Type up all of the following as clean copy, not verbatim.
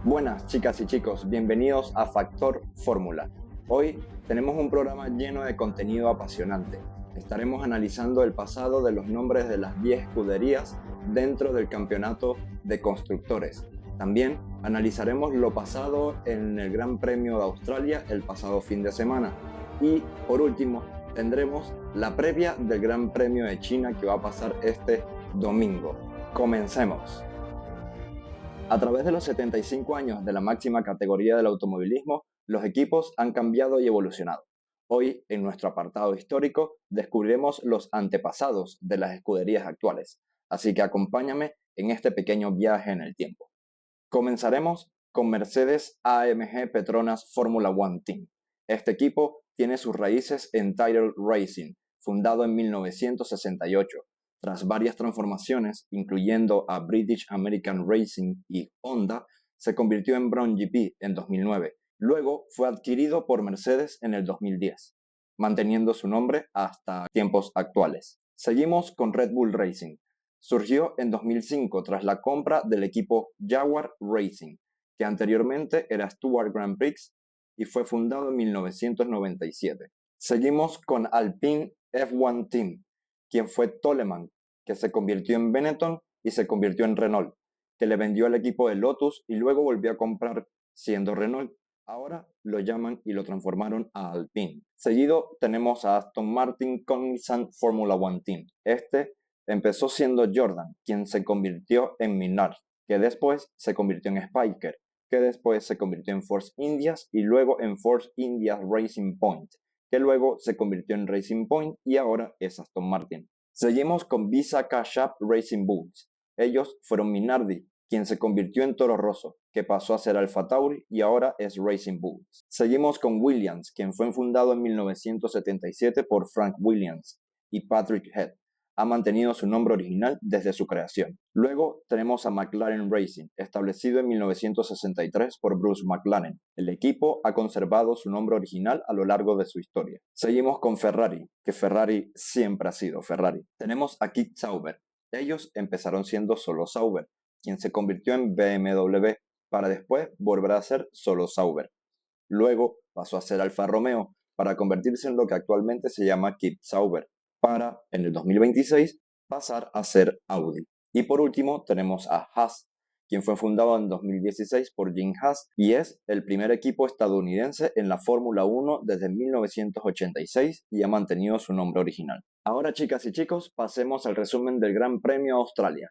Buenas chicas y chicos, bienvenidos a Factor Fórmula. Hoy tenemos un programa lleno de contenido apasionante. Estaremos analizando el pasado de los nombres de las 10 escuderías dentro del campeonato de constructores. También analizaremos lo pasado en el Gran Premio de Australia el pasado fin de semana. Y por último, tendremos la previa del Gran Premio de China que va a pasar este domingo. Comencemos. A través de los 75 años de la máxima categoría del automovilismo, los equipos han cambiado y evolucionado. Hoy, en nuestro apartado histórico, descubriremos los antepasados de las escuderías actuales. Así que acompáñame en este pequeño viaje en el tiempo. Comenzaremos con Mercedes AMG Petronas Formula One Team. Este equipo tiene sus raíces en Tyrrell Racing, fundado en 1968. Tras varias transformaciones, incluyendo a British American Racing y Honda, se convirtió en Brown GP en 2009. Luego fue adquirido por Mercedes en el 2010, manteniendo su nombre hasta tiempos actuales. Seguimos con Red Bull Racing. Surgió en 2005 tras la compra del equipo Jaguar Racing, que anteriormente era Stuart Grand Prix y fue fundado en 1997. Seguimos con Alpine F1 Team, quien fue Toleman, que se convirtió en Benetton y se convirtió en Renault, que le vendió al equipo de Lotus y luego volvió a comprar siendo Renault. Ahora lo llaman y lo transformaron a Alpine. Seguido tenemos a Aston Martin Cognizant Formula One Team. Este empezó siendo Jordan, quien se convirtió en Minard, que después se convirtió en Spiker, que después se convirtió en Force Indias y luego en Force Indias Racing Point, que luego se convirtió en Racing Point y ahora es Aston Martin. Seguimos con Visa Cash App Racing Bulls. Ellos fueron Minardi, quien se convirtió en Toro Rosso, que pasó a ser Alfa Tauri y ahora es Racing Bulls. Seguimos con Williams, quien fue fundado en 1977 por Frank Williams y Patrick Head. Ha mantenido su nombre original desde su creación. Luego tenemos a McLaren Racing, establecido en 1963 por Bruce McLaren. El equipo ha conservado su nombre original a lo largo de su historia. Seguimos con Ferrari, que Ferrari siempre ha sido Ferrari. Tenemos a Kit Sauber. Ellos empezaron siendo solo Sauber, quien se convirtió en BMW, para después volver a ser solo Sauber. Luego pasó a ser Alfa Romeo, para convertirse en lo que actualmente se llama Kit Sauber, para, en el 2026, pasar a ser Audi. Y por último tenemos a Haas, quien fue fundado en 2016 por Jim Haas y es el primer equipo estadounidense en la Fórmula 1 desde 1986 y ha mantenido su nombre original. Ahora, chicas y chicos, pasemos al resumen del Gran Premio Australia.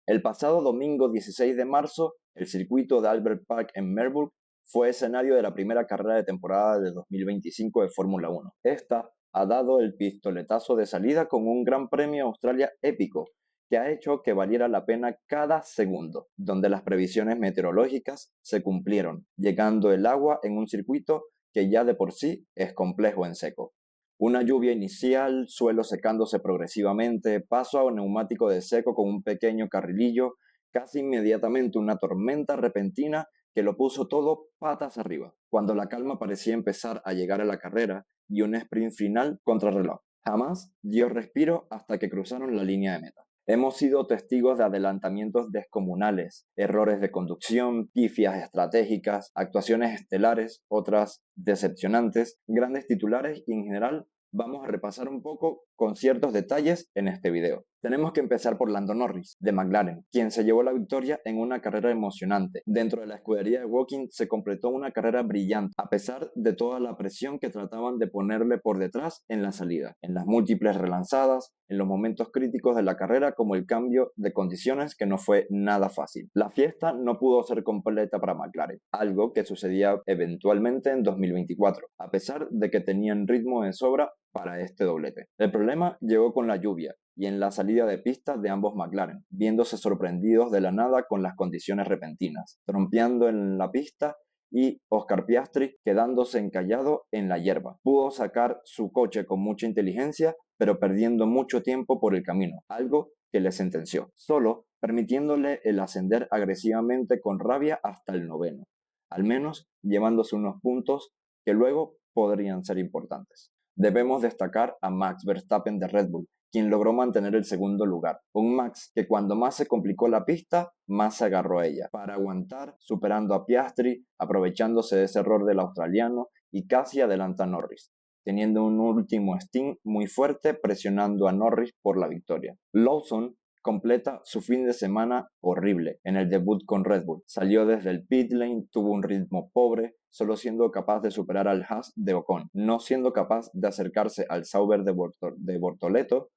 El pasado domingo 16 de marzo, el circuito de Albert Park en Melbourne fue escenario de la primera carrera de temporada de 2025 de Fórmula 1. Esta ha dado el pistoletazo de salida con un Gran Premio Australia épico que ha hecho que valiera la pena cada segundo, donde las previsiones meteorológicas se cumplieron, llegando el agua en un circuito que ya de por sí es complejo en seco. Una lluvia inicial, suelo secándose progresivamente, paso a un neumático de seco con un pequeño carrilillo, casi inmediatamente una tormenta repentina que lo puso todo patas arriba, cuando la calma parecía empezar a llegar a la carrera y un sprint final contrarreloj. Jamás dio respiro hasta que cruzaron la línea de meta. Hemos sido testigos de adelantamientos descomunales, errores de conducción, pifias estratégicas, actuaciones estelares, otras decepcionantes, grandes titulares y en general vamos a repasar un poco con ciertos detalles en este video. Tenemos que empezar por Lando Norris, de McLaren, quien se llevó la victoria en una carrera emocionante. Dentro de la escudería de Woking se completó una carrera brillante, a pesar de toda la presión que trataban de ponerle por detrás en la salida, en las múltiples relanzadas, en los momentos críticos de la carrera como el cambio de condiciones que no fue nada fácil. La fiesta no pudo ser completa para McLaren, algo que sucedía eventualmente en 2024, a pesar de que tenían ritmo de sobra para este doblete. El problema llegó con la lluvia y en la salida de pista de ambos McLaren, viéndose sorprendidos de la nada con las condiciones repentinas, trompeando en la pista y Oscar Piastri quedándose encallado en la hierba. Pudo sacar su coche con mucha inteligencia, pero perdiendo mucho tiempo por el camino, algo que le sentenció, solo permitiéndole el ascender agresivamente con rabia hasta el noveno, al menos llevándose unos puntos que luego podrían ser importantes. Debemos destacar a Max Verstappen de Red Bull, quien logró mantener el segundo lugar. Un Max que cuando más se complicó la pista, más se agarró a ella, para aguantar, superando a Piastri, aprovechándose de ese error del australiano y casi adelanta a Norris, teniendo un último stint muy fuerte presionando a Norris por la victoria. Lawson completa su fin de semana horrible en el debut con Red Bull. Salió desde el pit lane, tuvo un ritmo pobre, solo siendo capaz de superar al Haas de Ocon, no siendo capaz de acercarse al Sauber de Bortoleto,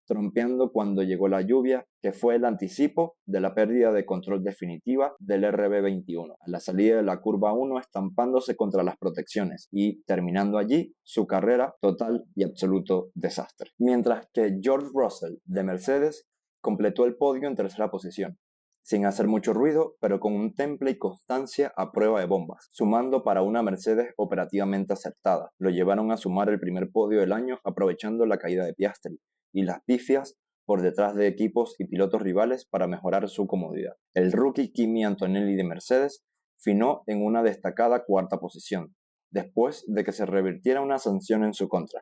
trompeando cuando llegó la lluvia, que fue el anticipo de la pérdida de control definitiva del RB21, a la salida de la curva 1 estampándose contra las protecciones y terminando allí su carrera total y absoluto desastre. Mientras que George Russell de Mercedes completó el podio en tercera posición, sin hacer mucho ruido, pero con un temple y constancia a prueba de bombas, sumando para una Mercedes operativamente acertada. Lo llevaron a sumar el primer podio del año aprovechando la caída de Piastri y las pifias por detrás de equipos y pilotos rivales para mejorar su comodidad. El rookie Kimi Antonelli de Mercedes finó en una destacada cuarta posición, después de que se revirtiera una sanción en su contra,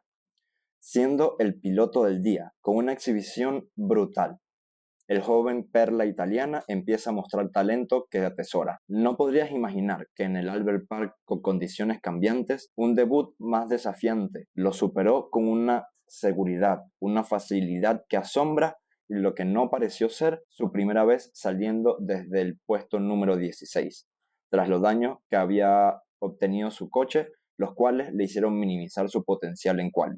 siendo el piloto del día, con una exhibición brutal. El joven perla italiana empieza a mostrar talento que atesora. No podrías imaginar que en el Albert Park, con condiciones cambiantes, un debut más desafiante lo superó con una seguridad, una facilidad que asombra y lo que no pareció ser su primera vez saliendo desde el puesto número 16, tras los daños que había obtenido su coche, los cuales le hicieron minimizar su potencial en quali.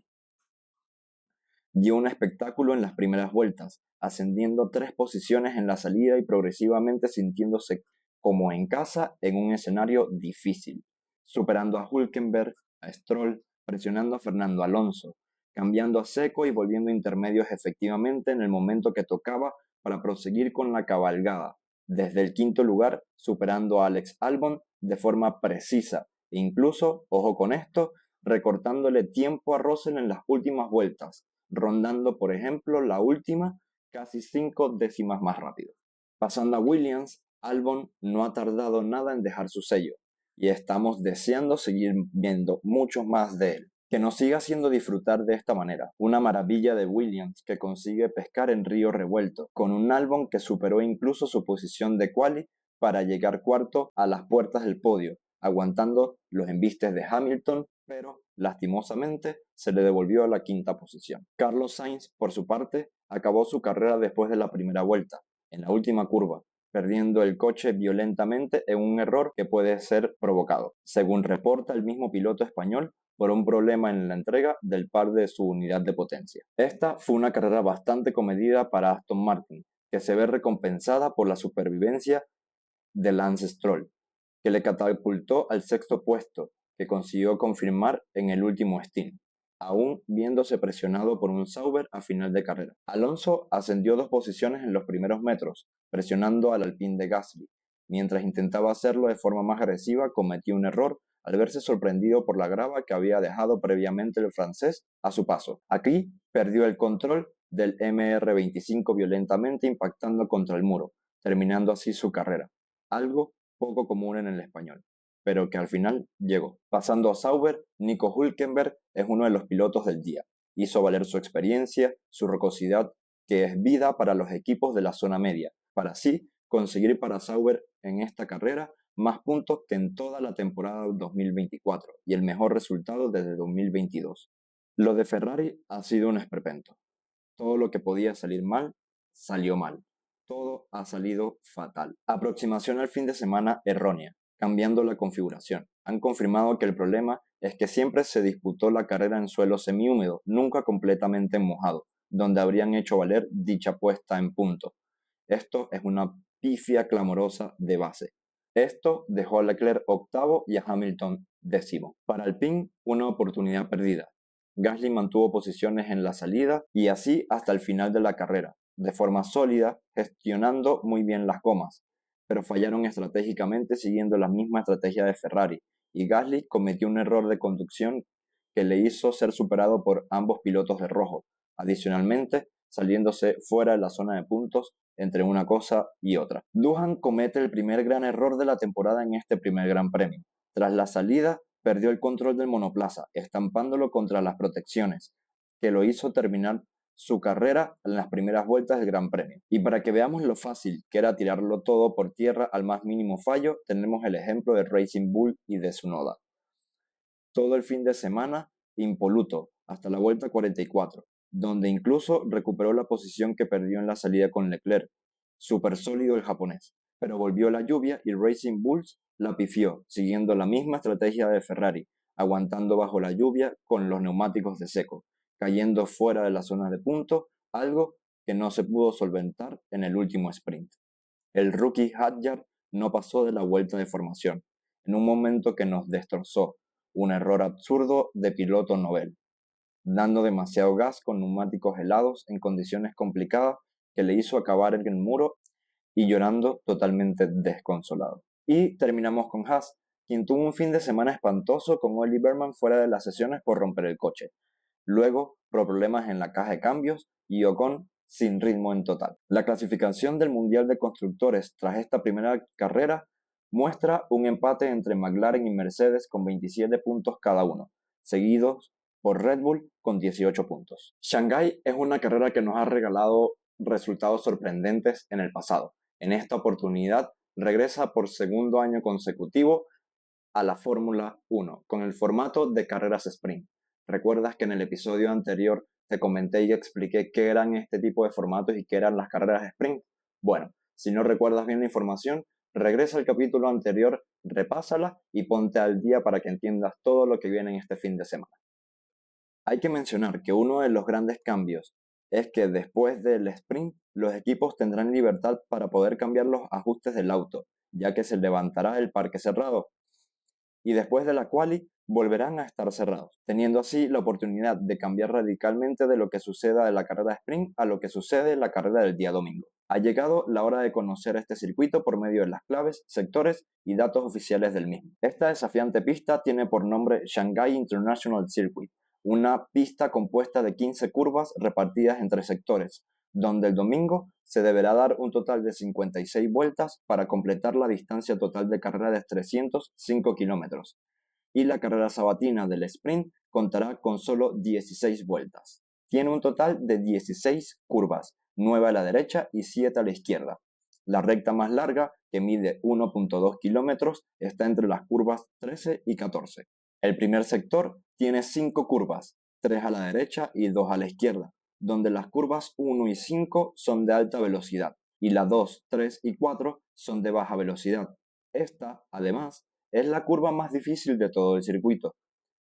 Dio un espectáculo en las primeras vueltas, ascendiendo 3 posiciones en la salida y progresivamente sintiéndose como en casa en un escenario difícil, superando a Hülkenberg, a Stroll, presionando a Fernando Alonso, cambiando a seco y volviendo intermedios efectivamente en el momento que tocaba para proseguir con la cabalgada, desde el quinto lugar superando a Alex Albon de forma precisa e incluso, ojo con esto, recortándole tiempo a Russell en las últimas vueltas, rondando por ejemplo la última casi 5 décimas más rápido. Pasando a Williams, Albon no ha tardado nada en dejar su sello y estamos deseando seguir viendo muchos más de él. Que nos siga haciendo disfrutar de esta manera. Una maravilla de Williams que consigue pescar en río revuelto, con un Albon que superó incluso su posición de quali para llegar cuarto a las puertas del podio, aguantando los embistes de Hamilton, pero lastimosamente se le devolvió a la quinta posición. Carlos Sainz, por su parte, acabó su carrera después de la primera vuelta, en la última curva, perdiendo el coche violentamente en un error que puede ser provocado, según reporta el mismo piloto español, por un problema en la entrega del par de su unidad de potencia. Esta fue una carrera bastante comedida para Aston Martin, que se ve recompensada por la supervivencia de Lance Stroll, que le catapultó al sexto puesto, que consiguió confirmar en el último stint, aún viéndose presionado por un Sauber a final de carrera. Alonso ascendió 2 posiciones en los primeros metros, presionando al Alpine de Gasly. Mientras intentaba hacerlo de forma más agresiva, cometió un error al verse sorprendido por la grava que había dejado previamente el francés a su paso. Aquí perdió el control del MR25 violentamente impactando contra el muro, terminando así su carrera, algo poco común en el español, pero que al final llegó. Pasando a Sauber, Nico Hülkenberg es uno de los pilotos del día. Hizo valer su experiencia, su rocosidad, que es vida para los equipos de la zona media, para así conseguir para Sauber en esta carrera más puntos que en toda la temporada 2024 y el mejor resultado desde 2022. Lo de Ferrari ha sido un esperpento. Todo lo que podía salir mal, salió mal. Todo ha salido fatal. Aproximación al fin de semana errónea, cambiando la configuración. Han confirmado que el problema es que siempre se disputó la carrera en suelo semihúmedo, nunca completamente mojado, donde habrían hecho valer dicha puesta en punto. Esto es una pifia clamorosa de base. Esto dejó a Leclerc octavo y a Hamilton décimo. Para Alpine, una oportunidad perdida. Gasly mantuvo posiciones en la salida y así hasta el final de la carrera, de forma sólida, gestionando muy bien las gomas, pero fallaron estratégicamente siguiendo la misma estrategia de Ferrari, y Gasly cometió un error de conducción que le hizo ser superado por ambos pilotos de rojo, adicionalmente saliéndose fuera de la zona de puntos entre una cosa y otra. Doohan comete el primer gran error de la temporada en este primer Gran Premio. Tras la salida, perdió el control del monoplaza, estampándolo contra las protecciones, que lo hizo terminar su carrera en las primeras vueltas del Gran Premio. Y para que veamos lo fácil que era tirarlo todo por tierra al más mínimo fallo, tenemos el ejemplo de Racing Bull y de Tsunoda. Todo el fin de semana impoluto, hasta la vuelta 44, donde incluso recuperó la posición que perdió en la salida con Leclerc. Súper sólido el japonés. Pero volvió la lluvia y Racing Bulls la pifió, siguiendo la misma estrategia de Ferrari, aguantando bajo la lluvia con los neumáticos de seco, cayendo fuera de la zona de punto, algo que no se pudo solventar en el último sprint. El rookie Hadjar no pasó de la vuelta de formación, en un momento que nos destrozó, un error absurdo de piloto novel, dando demasiado gas con neumáticos helados en condiciones complicadas que le hizo acabar en el muro y llorando totalmente desconsolado. Y terminamos con Haas, quien tuvo un fin de semana espantoso con Ollie Berman fuera de las sesiones por romper el coche. Luego, por problemas en la caja de cambios y Ocon sin ritmo en total. La clasificación del Mundial de Constructores tras esta primera carrera muestra un empate entre McLaren y Mercedes con 27 puntos cada uno, seguidos por Red Bull con 18 puntos. Shanghái es una carrera que nos ha regalado resultados sorprendentes en el pasado. En esta oportunidad regresa por segundo año consecutivo a la Fórmula 1 con el formato de carreras sprint. ¿Recuerdas que en el episodio anterior te comenté y expliqué qué eran este tipo de formatos y qué eran las carreras sprint? Bueno, si no recuerdas bien la información, regresa al capítulo anterior, repásala y ponte al día para que entiendas todo lo que viene en este fin de semana. Hay que mencionar que uno de los grandes cambios es que después del sprint los equipos tendrán libertad para poder cambiar los ajustes del auto, ya que se levantará el parque cerrado y después de la quali volverán a estar cerrados, teniendo así la oportunidad de cambiar radicalmente de lo que suceda en la carrera de sprint a lo que sucede en la carrera del día domingo. Ha llegado la hora de conocer este circuito por medio de las claves, sectores y datos oficiales del mismo. Esta desafiante pista tiene por nombre Shanghai International Circuit, una pista compuesta de 15 curvas repartidas entre sectores, donde el domingo se deberá dar un total de 56 vueltas para completar la distancia total de carrera de 305 kilómetros, y la carrera sabatina del sprint contará con solo 16 vueltas. Tiene un total de 16 curvas, 9 a la derecha y 7 a la izquierda. La recta más larga, que mide 1.2 kilómetros, está entre las curvas 13 y 14. El primer sector tiene 5 curvas, 3 a la derecha y 2 a la izquierda, donde las curvas 1 y 5 son de alta velocidad y las 2, 3 y 4 son de baja velocidad. Esta, además, es la curva más difícil de todo el circuito,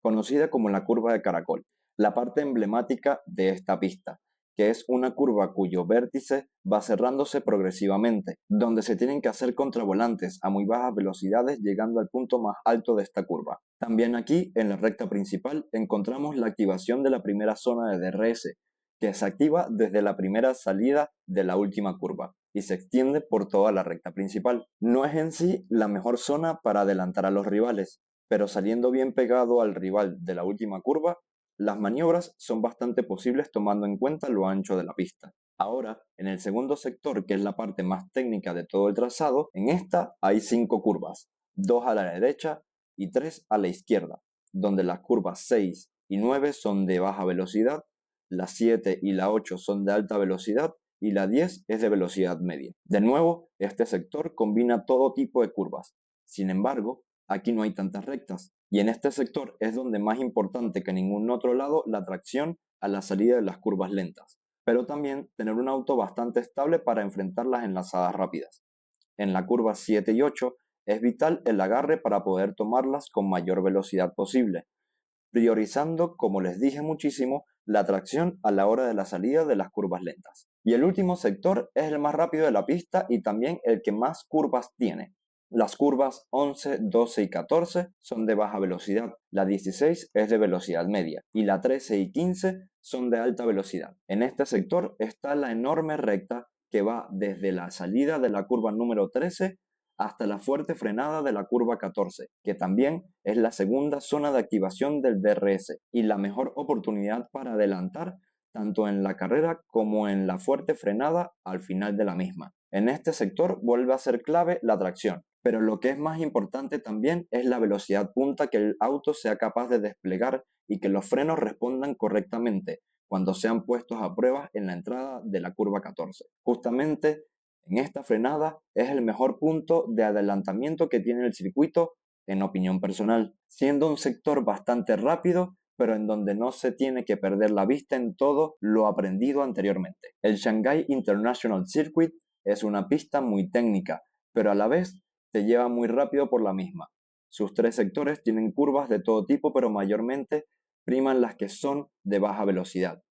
conocida como la curva de caracol, la parte emblemática de esta pista, que es una curva cuyo vértice va cerrándose progresivamente, donde se tienen que hacer contravolantes a muy bajas velocidades llegando al punto más alto de esta curva. También aquí, en la recta principal, encontramos la activación de la primera zona de DRS, que se activa desde la primera salida de la última curva y se extiende por toda la recta principal. No es en sí la mejor zona para adelantar a los rivales, pero saliendo bien pegado al rival de la última curva, las maniobras son bastante posibles tomando en cuenta lo ancho de la pista. Ahora, en el segundo sector, que es la parte más técnica de todo el trazado, en esta hay 5 curvas, 2 a la derecha y 3 a la izquierda, donde las curvas 6 y 9 son de baja velocidad, la 7 y la 8 son de alta velocidad y la 10 es de velocidad media. De nuevo, este sector combina todo tipo de curvas. Sin embargo, aquí no hay tantas rectas, y en este sector es donde más importante que en ningún otro lado la tracción a la salida de las curvas lentas, pero también tener un auto bastante estable para enfrentar las enlazadas rápidas. En la curva 7 y 8 es vital el agarre para poder tomarlas con mayor velocidad posible, priorizando, como les dije muchísimo, la tracción a la hora de la salida de las curvas lentas. Y el último sector es el más rápido de la pista y también el que más curvas tiene. Las curvas 11, 12 y 14 son de baja velocidad, la 16 es de velocidad media y la 13 y 15 son de alta velocidad. En este sector está la enorme recta que va desde la salida de la curva número 13 hasta la fuerte frenada de la curva 14, que también es la segunda zona de activación del DRS y la mejor oportunidad para adelantar tanto en la carrera como en la fuerte frenada al final de la misma. En este sector vuelve a ser clave la tracción, Pero lo que es más importante también es la velocidad punta, que el auto sea capaz de desplegar y que los frenos respondan correctamente cuando sean puestos a prueba en la entrada de la curva 14. Justamente en esta frenada es el mejor punto de adelantamiento que tiene el circuito, en opinión personal, siendo un sector bastante rápido, pero en donde no se tiene que perder la vista en todo lo aprendido anteriormente. El Shanghai International Circuit es una pista muy técnica, pero a la vez te lleva muy rápido por la misma. Sus tres sectores tienen curvas de todo tipo, pero mayormente priman las que son de baja velocidad,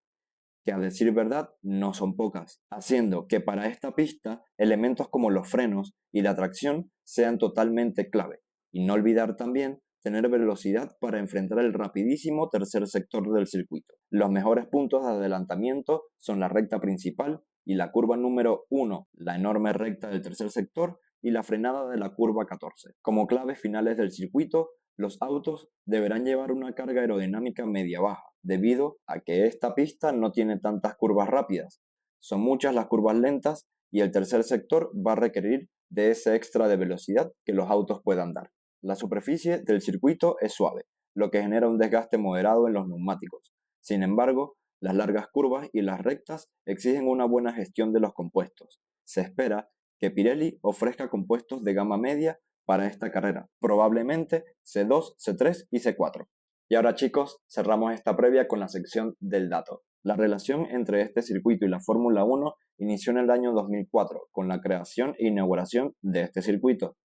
que a decir verdad no son pocas, haciendo que para esta pista elementos como los frenos y la tracción sean totalmente clave. Y no olvidar también tener velocidad para enfrentar el rapidísimo tercer sector del circuito. Los mejores puntos de adelantamiento son la recta principal y la curva número 1, la enorme recta del tercer sector, y la frenada de la curva 14. Como claves finales del circuito, los autos deberán llevar una carga aerodinámica media-baja, debido a que esta pista no tiene tantas curvas rápidas. Son muchas las curvas lentas y el tercer sector va a requerir de ese extra de velocidad que los autos puedan dar. La superficie del circuito es suave, lo que genera un desgaste moderado en los neumáticos. Sin embargo, las largas curvas y las rectas exigen una buena gestión de los compuestos. Se espera que Pirelli ofrezca compuestos de gama media para esta carrera, probablemente C2, C3 y C4. Y ahora chicos, cerramos esta previa con la sección del dato. La relación entre este circuito y la Fórmula 1 inició en el año 2004, con la creación e inauguración de este circuito.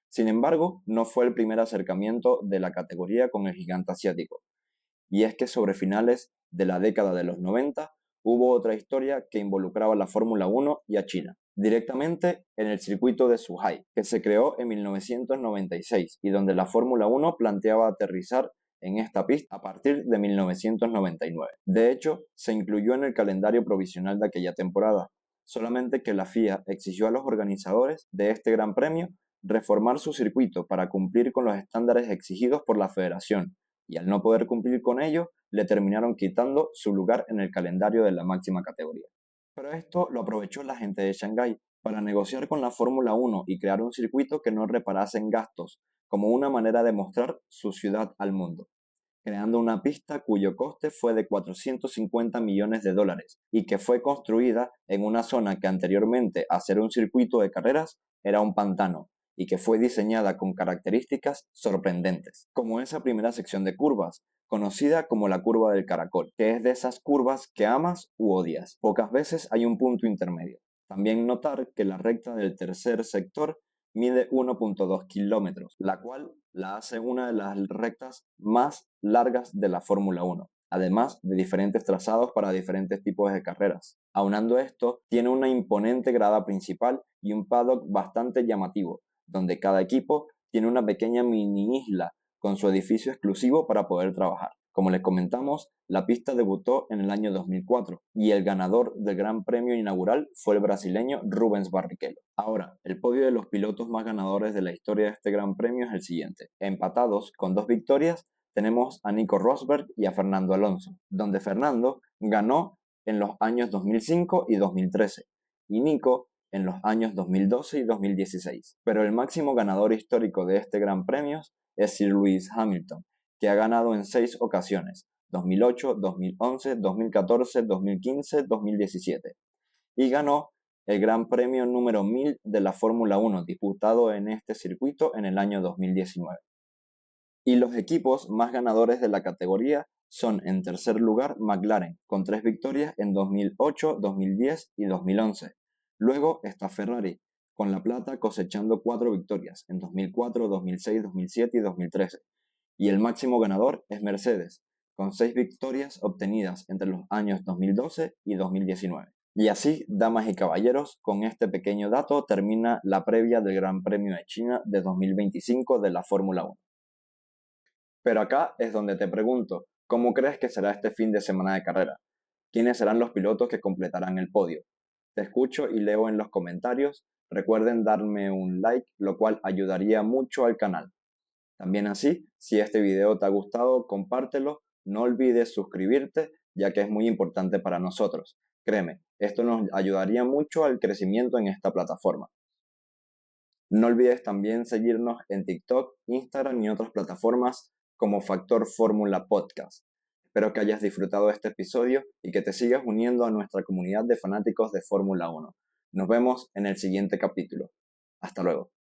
Sin embargo, no fue el primer acercamiento de la categoría con el gigante asiático. Y es que sobre finales de la década de los 90 hubo otra historia que involucraba a la Fórmula 1 y a China, directamente en el circuito de Zhuhai, que se creó en 1996 y donde la Fórmula 1 planteaba aterrizar en esta pista a partir de 1999. De hecho, se incluyó en el calendario provisional de aquella temporada, solamente que la FIA exigió a los organizadores de este gran premio reformar su circuito para cumplir con los estándares exigidos por la federación, y al no poder cumplir con ello, le terminaron quitando su lugar en el calendario de la máxima categoría. Pero esto lo aprovechó la gente de Shanghái para negociar con la Fórmula 1 y crear un circuito que no reparase en gastos, como una manera de mostrar su ciudad al mundo, creando una pista cuyo coste fue de 450 millones de dólares y que fue construida en una zona que anteriormente a ser un circuito de carreras era un pantano, y que fue diseñada con características sorprendentes, como esa primera sección de curvas, conocida como la curva del caracol, que es de esas curvas que amas u odias. Pocas veces hay un punto intermedio. También notar que la recta del tercer sector mide 1.2 kilómetros, la cual la hace una de las rectas más largas de la Fórmula 1, además de diferentes trazados para diferentes tipos de carreras. Aunando esto, tiene una imponente grada principal y un paddock bastante llamativo, donde cada equipo tiene una pequeña mini isla con su edificio exclusivo para poder trabajar. Como les comentamos, la pista debutó en el año 2004 y el ganador del Gran Premio inaugural fue el brasileño Rubens Barrichello. Ahora, el podio de los pilotos más ganadores de la historia de este Gran Premio es el siguiente. Empatados con 2 victorias, tenemos a Nico Rosberg y a Fernando Alonso, donde Fernando ganó en los años 2005 y 2013 y Nico en los años 2012 y 2016. Pero el máximo ganador histórico de este Gran Premio es Sir Lewis Hamilton, que ha ganado en 6 ocasiones: 2008, 2011, 2014, 2015, 2017, y ganó el Gran Premio número 1000 de la Fórmula 1, disputado en este circuito en el año 2019. Y los equipos más ganadores de la categoría son: en tercer lugar McLaren, con 3 victorias en 2008, 2010 y 2011. Luego está Ferrari, con la plata cosechando 4 victorias en 2004, 2006, 2007 y 2013. Y el máximo ganador es Mercedes, con 6 victorias obtenidas entre los años 2012 y 2019. Y así, damas y caballeros, con este pequeño dato termina la previa del Gran Premio de China de 2025 de la Fórmula 1. Pero acá es donde te pregunto, ¿cómo crees que será este fin de semana de carrera? ¿Quiénes serán los pilotos que completarán el podio? Te escucho y leo en los comentarios. Recuerden darme un like, lo cual ayudaría mucho al canal. También así, si este video te ha gustado, compártelo. No olvides suscribirte, ya que es muy importante para nosotros. Créeme, esto nos ayudaría mucho al crecimiento en esta plataforma. No olvides también seguirnos en TikTok, Instagram y otras plataformas como Factor Fórmula Podcast. Espero que hayas disfrutado de este episodio y que te sigas uniendo a nuestra comunidad de fanáticos de Fórmula 1. Nos vemos en el siguiente capítulo. Hasta luego.